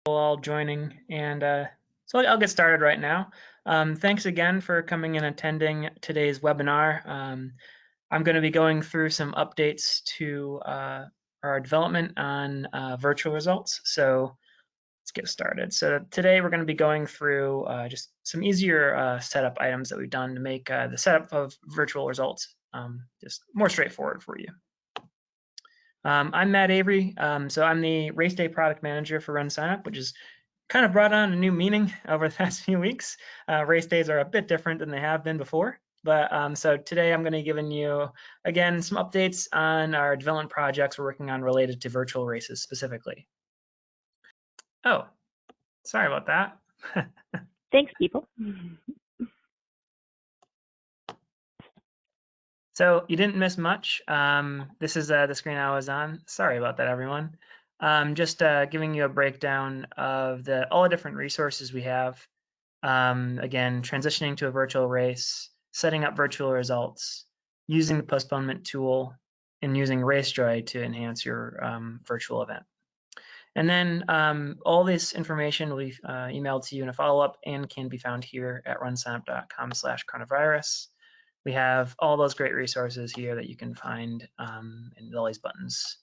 all joining, and so I'll get started right now. Thanks again for coming and attending today's webinar. I'm going to be going through some updates to our development on virtual results. So let's get started. So today we're going to be going through just some easier setup items that we've done to make the setup of virtual results just more straightforward for you. I'm Matt Avery, so I'm the race day product manager for RunSignup, which has kind of brought on a new meaning over the past few weeks. Race days are a bit different than they have been before, but so today I'm going to be giving you, again, some updates on our development projects we're working on related to virtual races specifically. Oh, sorry about that. Thanks, people. So you didn't miss much. This is the screen I was on. Sorry about that, everyone. Just giving you a breakdown of all the different resources we have. Again, transitioning to a virtual race, setting up virtual results, using the postponement tool, and using RaceJoy to enhance your virtual event. And then all this information will be emailed to you in a follow-up and can be found here at runsignup.com/coronavirus. We have all those great resources here that you can find in all these buttons.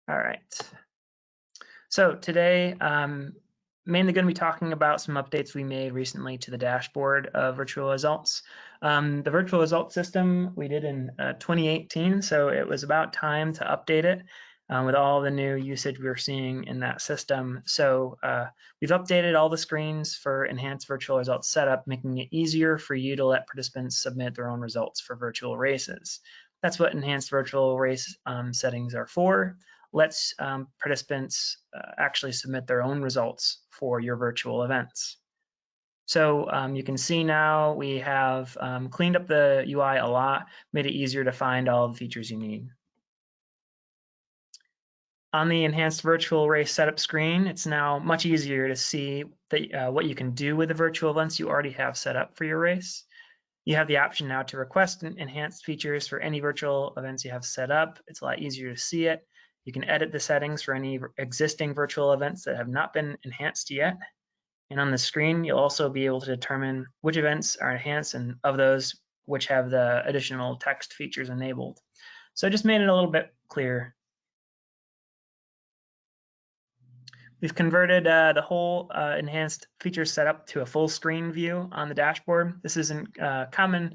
All right. So today, mainly going to be talking about some updates we made recently to the dashboard of virtual results. The virtual results system we did in 2018, so it was about time to update it with all the new usage we're seeing in that system. So we've updated all the screens for enhanced virtual results setup, making it easier for you to let participants submit their own results for virtual races. That's what enhanced virtual race settings are for. Lets participants actually submit their own results for your virtual events. So you can see now we have cleaned up the UI a lot, made it easier to find all the features you need. On the enhanced virtual race setup screen, it's now much easier to see what you can do with the virtual events you already have set up for your race. You have the option now to request enhanced features for any virtual events you have set up. It's a lot easier to see it. You can edit the settings for any existing virtual events that have not been enhanced yet. And on the screen, you'll also be able to determine which events are enhanced and of those which have the additional text features enabled. So I just made it a little bit clearer. We've converted the whole enhanced feature setup to a full screen view on the dashboard. This isn't a common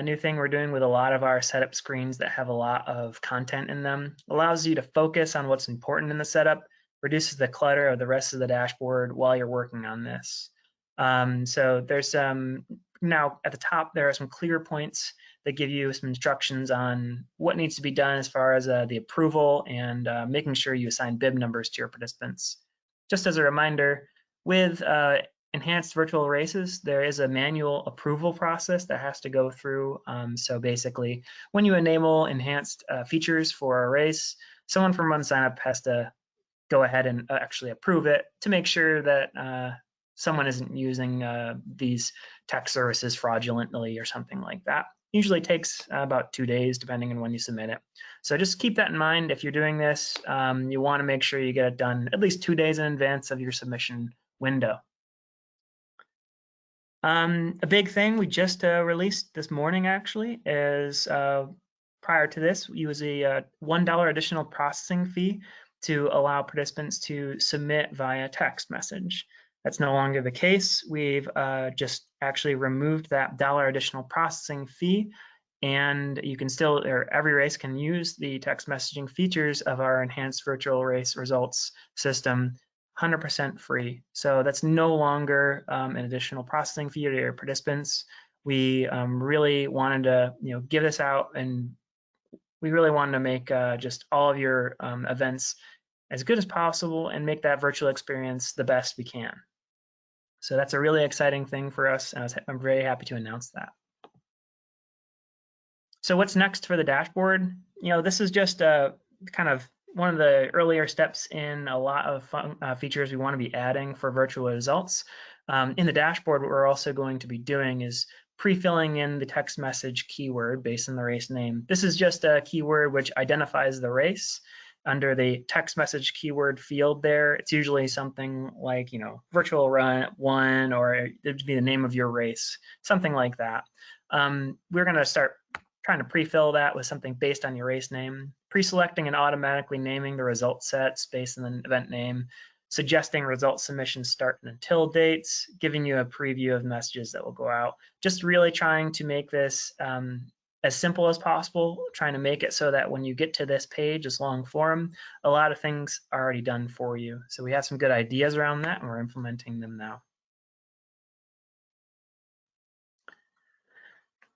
new thing we're doing with a lot of our setup screens that have a lot of content in them. Allows you to focus on what's important in the setup, reduces the clutter of the rest of the dashboard while you're working on this. So there's now at the top, there are some clear points that give you some instructions on what needs to be done as far as the approval and making sure you assign bib numbers to your participants. Just as a reminder, with enhanced virtual races, there is a manual approval process that has to go through. So basically, when you enable enhanced features for a race, someone from RunSignup has to go ahead and actually approve it to make sure that someone isn't using these tech services fraudulently or something like that. Usually takes about 2 days, depending on when you submit it. So just keep that in mind. If you're doing this, you want to make sure you get it done at least 2 days in advance of your submission window. A big thing we just released this morning actually is prior to this, we use a $1 additional processing fee to allow participants to submit via text message. That's no longer the case. We've just actually removed that $1 additional processing fee, and you can still, or every race can use the text messaging features of our enhanced virtual race results system 100% free. So that's no longer an additional processing fee to your participants. We really wanted to give this out, and we really wanted to make just all of your events as good as possible and make that virtual experience the best we can. So that's a really exciting thing for us, and I'm very happy to announce that. So what's next for the dashboard? This is just kind of one of the earlier steps in a lot of fun, features we want to be adding for virtual results. In the dashboard, what we're also going to be doing is pre-filling in the text message keyword based on the race name. This is just a keyword which identifies the race, under the text message keyword field there, it's usually something like, virtual run 1, or it would be the name of your race, something like that. We're going to start trying to pre-fill that with something based on your race name, pre-selecting and automatically naming the result sets based on the event name, suggesting result submission start and until dates, giving you a preview of messages that will go out. Just really trying to make this as simple as possible, trying to make it so that when you get to this page, this long form, a lot of things are already done for you. So we have some good ideas around that, and we're implementing them now.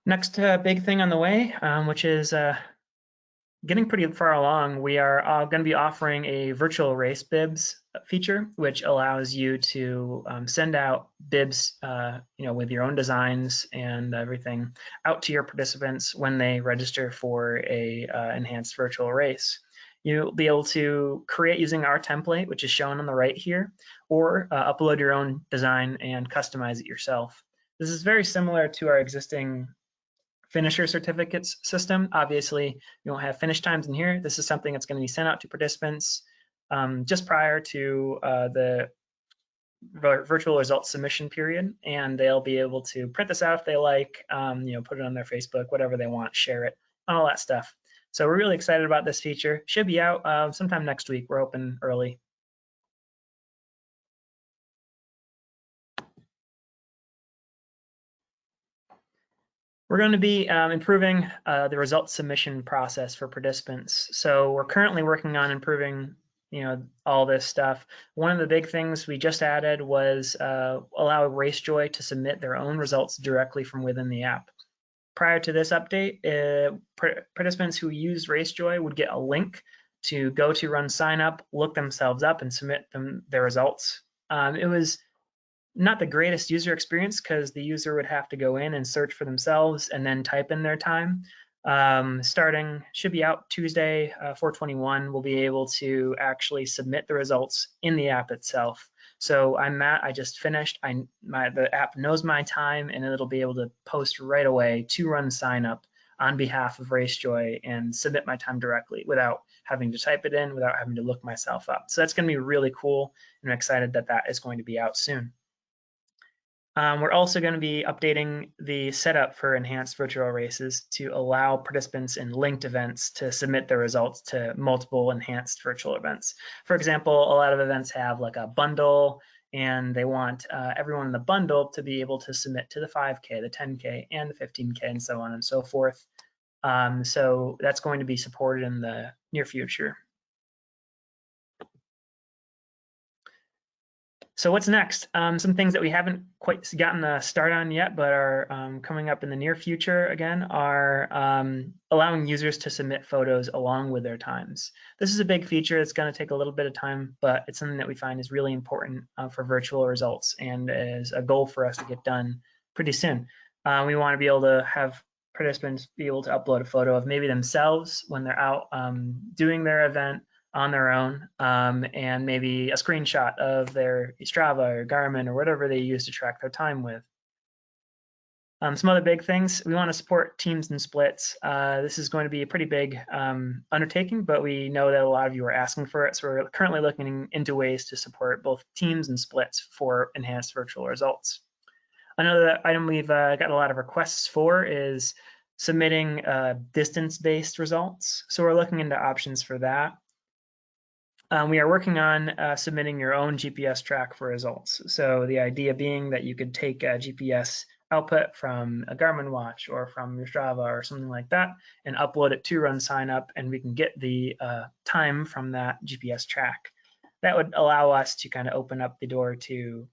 Next big thing on the way, which is getting pretty far along, we are going to be offering a virtual race bibs feature, which allows you to send out bibs, with your own designs and everything out to your participants when they register for a enhanced virtual race. You'll be able to create using our template, which is shown on the right here, or upload your own design and customize it yourself. This is very similar to our existing finisher certificates system. Obviously, you won't have finish times in here. This is something that's going to be sent out to participants just prior to the virtual results submission period, and they'll be able to print this out if they like, put it on their Facebook, whatever they want, share it, all that stuff. So we're really excited about this feature. Should be out sometime next week. We're open early. We're going to be improving the result submission process for participants. So we're currently working on improving, all this stuff. One of the big things we just added was allow RaceJoy to submit their own results directly from within the app. Prior to this update, participants who use RaceJoy would get a link to go to RunSignup, look themselves up, and submit their results. It was not the greatest user experience because the user would have to go in and search for themselves and then type in their time. Starting, should be out Tuesday, 4/21, we'll be able to actually submit the results in the app itself. So I'm Matt, I just finished, the app knows my time, and it'll be able to post right away to RunSignup on behalf of RaceJoy and submit my time directly without having to type it in, without having to look myself up. So that's going to be really cool, and I'm excited that that is going to be out soon. We're also going to be updating the setup for enhanced virtual races to allow participants in linked events to submit their results to multiple enhanced virtual events. For example, a lot of events have like a bundle, and they want everyone in the bundle to be able to submit to the 5K, the 10K, and the 15K, and so on and so forth. So that's going to be supported in the near future. So what's next? Some things that we haven't quite gotten a start on yet, but are coming up in the near future again, are allowing users to submit photos along with their times. This is a big feature. It's going to take a little bit of time, but it's something that we find is really important for virtual results and is a goal for us to get done pretty soon. We want to be able to have participants be able to upload a photo of maybe themselves when they're out doing their event on their own, and maybe a screenshot of their Strava or Garmin or whatever they use to track their time with. Some other big things, we want to support teams and splits. This is going to be a pretty big undertaking, but we know that a lot of you are asking for it, so we're currently looking into ways to support both teams and splits for enhanced virtual results. Another item we've got a lot of requests for is submitting distance-based results. So we're looking into options for that. We are working on submitting your own GPS track for results. So the idea being that you could take a GPS output from a Garmin watch or from your Strava or something like that and upload it to RunSignup, and we can get the time from that GPS track. That would allow us to kind of open up the door to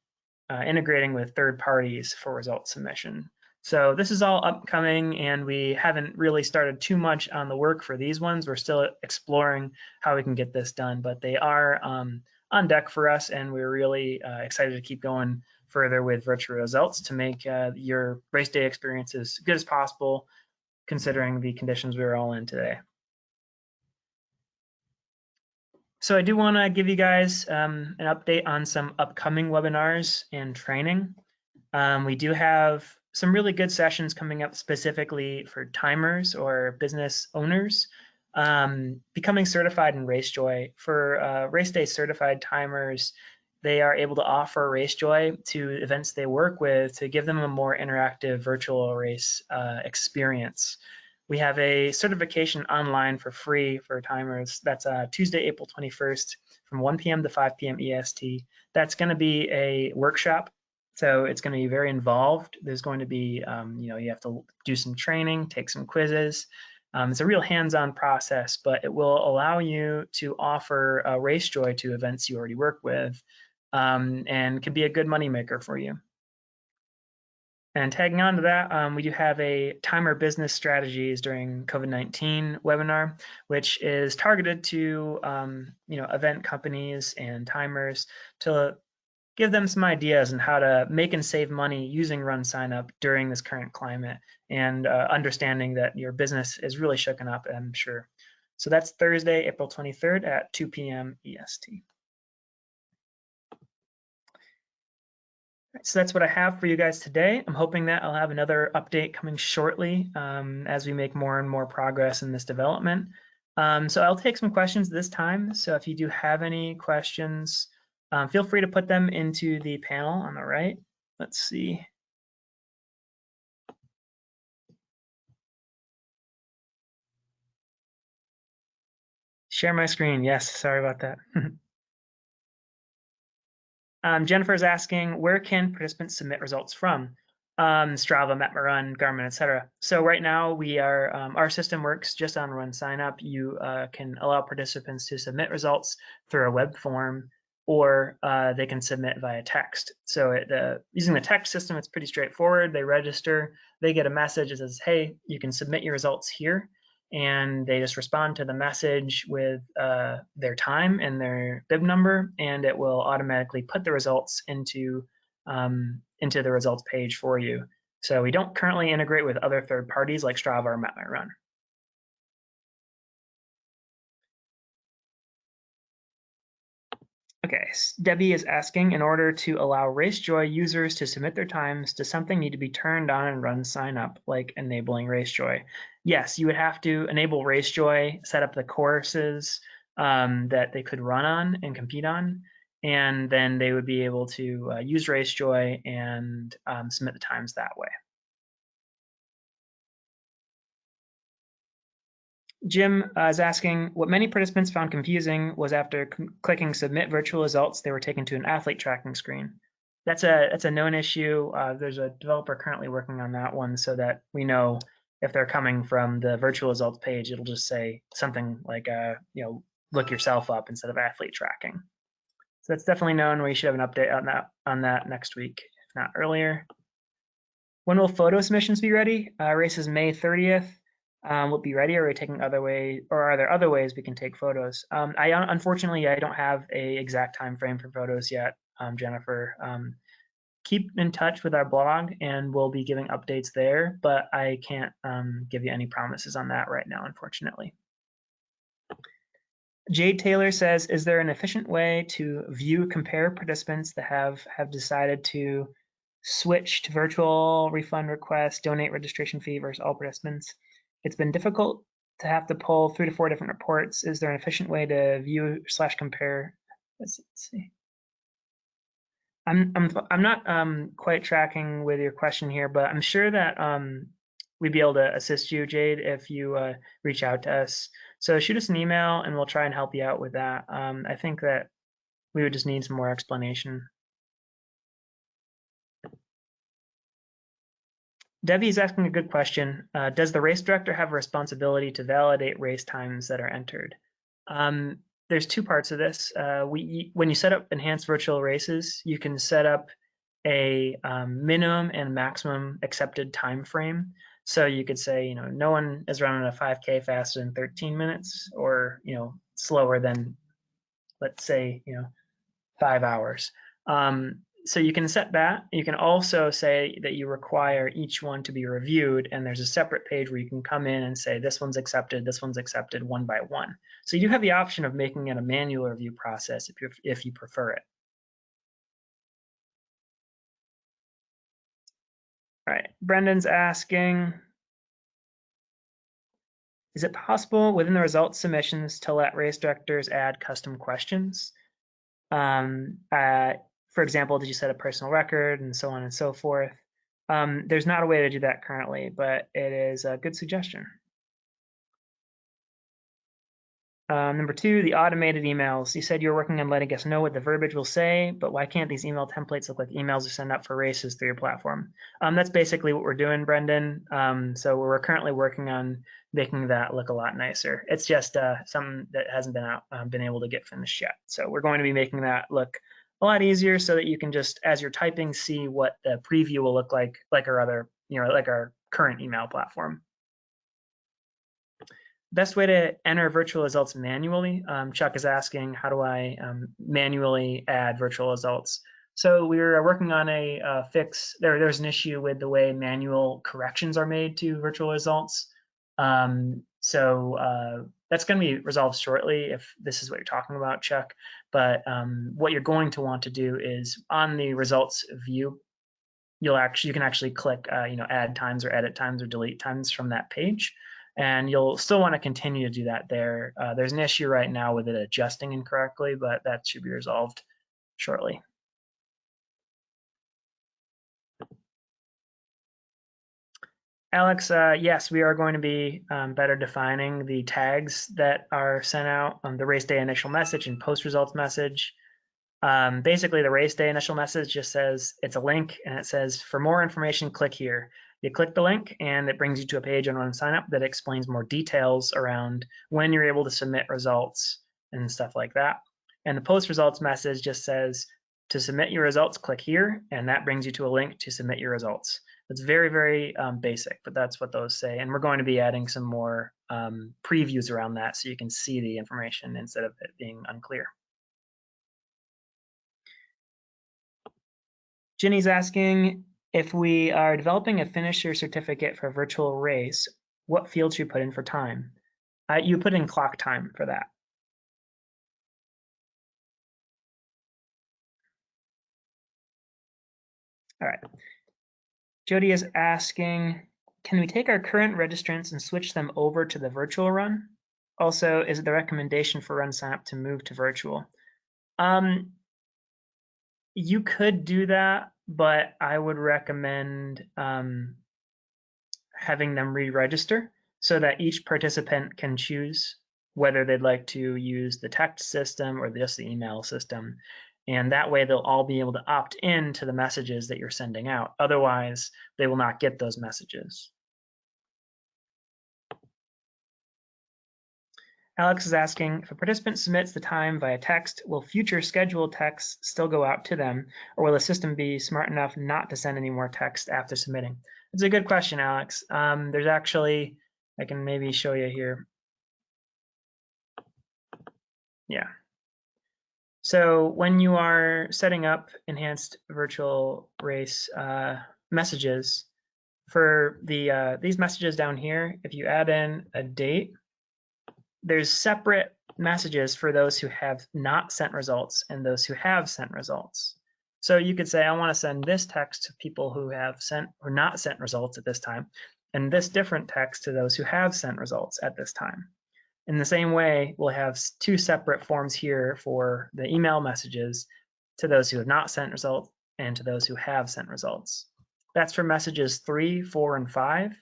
integrating with third parties for result submission. So this is all upcoming, and we haven't really started too much on the work for these ones. We're still exploring how we can get this done, but they are on deck for us, and we're really excited to keep going further with virtual results to make your race day experience as good as possible, considering the conditions we're all in today. So I do want to give you guys an update on some upcoming webinars and training. We do have some really good sessions coming up specifically for timers or business owners. Becoming certified in RaceJoy. For race day certified timers, they are able to offer RaceJoy to events they work with to give them a more interactive virtual race experience. We have a certification online for free for timers. That's Tuesday, April 21st from 1 p.m. to 5 p.m. EST. That's going to be a workshop. So it's going to be very involved. There's going to be, you have to do some training, take some quizzes. It's a real hands-on process, but it will allow you to offer RaceJoy to events you already work with, and can be a good moneymaker for you. And tagging on to that, we do have a timer business strategies during COVID-19 webinar, which is targeted to event companies and timers to give them some ideas on how to make and save money using RunSignup during this current climate, and understanding that your business is really shooken up, I'm sure. So that's Thursday, April 23rd at 2 p.m. EST. So that's what I have for you guys today. I'm hoping that I'll have another update coming shortly as we make more and more progress in this development. So I'll take some questions this time. So if you do have any questions, feel free to put them into the panel on the right. Let's see. Share my screen. Yes, sorry about that. Jennifer's asking, where can participants submit results from? Strava, MapMyRun, Garmin, etc. So right now we are, our system works just on RunSignup. You can allow participants to submit results through a web form, or they can submit via text. So using the text system, it's pretty straightforward. They register, they get a message that says, hey, you can submit your results here. And they just respond to the message with their time and their bib number, and it will automatically put the results into the results page for you. So we don't currently integrate with other third parties like Strava or MapMyRun. Okay, Debbie is asking, in order to allow RaceJoy users to submit their times, does something need to be turned on in RunSignup, like enabling RaceJoy? Yes, you would have to enable RaceJoy, set up the courses that they could run on and compete on, and then they would be able to use RaceJoy and submit the times that way. Jim is asking, what many participants found confusing was after clicking submit virtual results, they were taken to an athlete tracking screen. That's a known issue. There's a developer currently working on that one so that we know if they're coming from the virtual results page, it'll just say something like, look yourself up instead of athlete tracking. So that's definitely known. We should have an update on that next week, if not earlier. When will photo submissions be ready? Race is May 30th. Will it be ready? Are we taking other way, or are there other ways we can take photos? Unfortunately, I don't have a exact time frame for photos yet, Jennifer. Keep in touch with our blog, and we'll be giving updates there. But I can't give you any promises on that right now, unfortunately. Jade Taylor says, "Is there an efficient way to compare participants that have decided to switch to virtual refund request, donate registration fee versus all participants? It's been difficult to have to pull 3 to 4 different reports. Is there an efficient way to view/compare?" Let's see. I'm not quite tracking with your question here, but I'm sure that we'd be able to assist you, Jade, if you reach out to us. So shoot us an email and we'll try and help you out with that. I think that we would just need some more explanation. Debbie is asking a good question. Does the race director have a responsibility to validate race times that are entered? There's two parts of this. When you set up enhanced virtual races, you can set up a minimum and maximum accepted time frame. So you could say, no one is running a 5K faster than 13 minutes, or slower than, let's say, 5 hours. So you can set that. You can also say that you require each one to be reviewed, and there's a separate page where you can come in and say this one's accepted one by one. So you do have the option of making it a manual review process if you prefer it. All right, Brendan's asking, Is it possible within the results submissions to let race directors add custom questions? For example, did you set a personal record and so on and so forth? There's not a way to do that currently, but it is a good suggestion. Number 2, the automated emails. You said you were working on letting us know what the verbiage will say, but why can't these email templates look like emails you send out for races through your platform? That's basically what we're doing, Brendan. So we're currently working on making that look a lot nicer. It's just something that hasn't been able to get finished yet. So we're going to be making that look a lot easier so that you can just, as you're typing, see what the preview will look like our other, like our current email platform. Best way to enter virtual results manually. Chuck is asking, how do I manually add virtual results? So we were working on a fix. There's an issue with the way manual corrections are made to virtual results. So that's going to be resolved shortly if this is what you're talking about, Chuck. But what you're going to want to do is on the results view, you can actually click add times or edit times or delete times from that page. And you'll still want to continue to do that there. There's an issue right now with it adjusting incorrectly, but that should be resolved shortly. Alex, yes, we are going to be better defining the tags that are sent out on the race day initial message and post results message. Basically, the race day initial message just says it's a link and it says, for more information, click here. You click the link and it brings you to a page on RunSignup that explains more details around when you're able to submit results and stuff like that. And the post results message just says, to submit your results, click here, and that brings you to a link to submit your results. It's very, very basic, but that's what those say. And we're going to be adding some more previews around that so you can see the information instead of it being unclear. Ginny's asking, if we are developing a finisher certificate for a virtual race, what field should you put in for time? You put in clock time for that. All right. Jody is asking, can we take our current registrants and switch them over to the virtual run? Also, is it the recommendation for RunSignup to move to virtual? You could do that, but I would recommend having them re-register so that each participant can choose whether they'd like to use the text system or just the email system. And that way they'll all be able to opt in to the messages that you're sending out. Otherwise, they will not get those messages. Alex is asking, if a participant submits the time via text, will future scheduled texts still go out to them, or will the system be smart enough not to send any more text after submitting? It's a good question, Alex. There's actually, I can maybe show you here. Yeah. So when you are setting up enhanced virtual race messages, for these messages down here, if you add in a date, there's separate messages for those who have not sent results and those who have sent results. So you could say, I want to send this text to people who have sent or not sent results at this time, and this different text to those who have sent results at this time. In the same way, we'll have two separate forms here for the email messages to those who have not sent results and to those who have sent results. That's for messages 3, 4, and 5.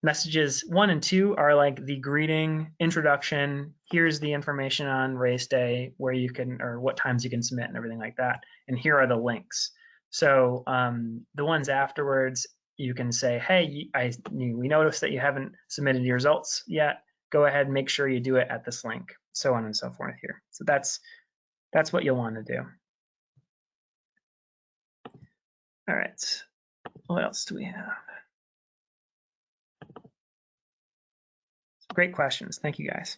Messages 1 and 2 are like the greeting, introduction, here's the information on race day, where you can, or what times you can submit and everything like that. And here are the links. So the ones afterwards, you can say, hey, we noticed that you haven't submitted your results yet. Go ahead and make sure you do it at this link, so on and so forth here. So that's what you'll want to do. All right, what else do we have? Great questions. Thank you, guys.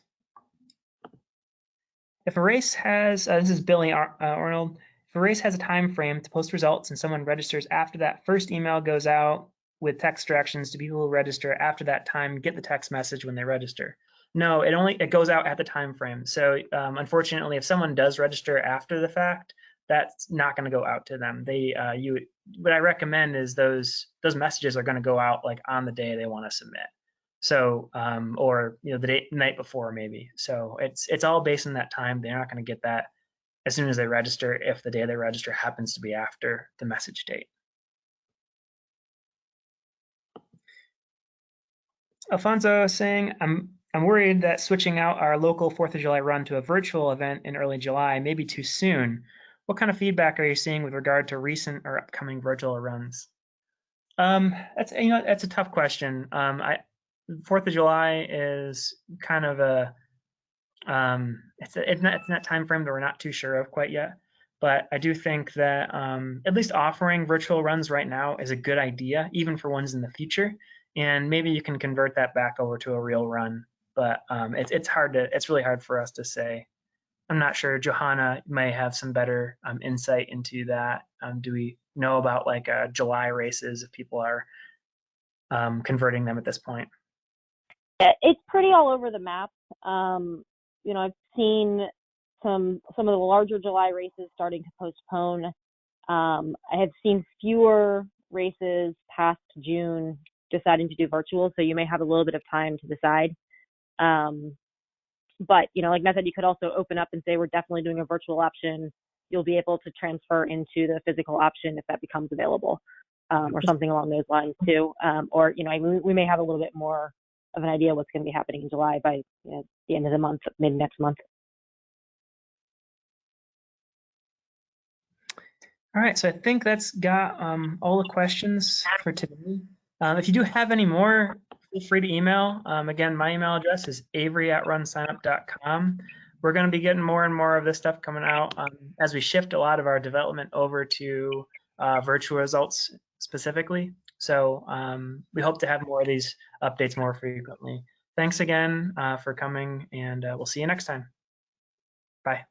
If a race has, this is Billy Arnold, if a race has a time frame to post results and someone registers after that first email goes out with text directions to people who register after that time, get the text message when they register. No, it goes out at the time frame. So unfortunately, if someone does register after the fact, that's not going to go out to them. What I recommend is those messages are going to go out like on the day they want to submit. So, or the night before maybe. So it's all based on that time. They're not going to get that as soon as they register if the day they register happens to be after the message date. Alfonso is saying, I'm worried that switching out our local 4th of July run to a virtual event in early July may be too soon. What kind of feedback are you seeing with regard to recent or upcoming virtual runs? That's a tough question. 4th of July is kind of a it's not time frame that we're not too sure of quite yet. But I do think that at least offering virtual runs right now is a good idea, even for ones in the future. And maybe you can convert that back over to a real run. But it's really hard for us to say. I'm not sure. Johanna may have some better insight into that. Do we know about like July races if people are converting them at this point? Yeah, it's pretty all over the map. I've seen some of the larger July races starting to postpone. I have seen fewer races past June deciding to do virtual, so you may have a little bit of time to decide. But like Matt said, you could also open up and say we're definitely doing a virtual option. You'll be able to transfer into the physical option if that becomes available, or something along those lines too. Or we may have a little bit more of an idea what's going to be happening in July by the end of the month, maybe next month. All right, so I think that's got all the questions for today. If you do have any more, feel free to email. Again, my email address is avery@runsignup.com. We're going to be getting more and more of this stuff coming out as we shift a lot of our development over to virtual results specifically. So we hope to have more of these updates more frequently. Thanks again for coming, and we'll see you next time. Bye.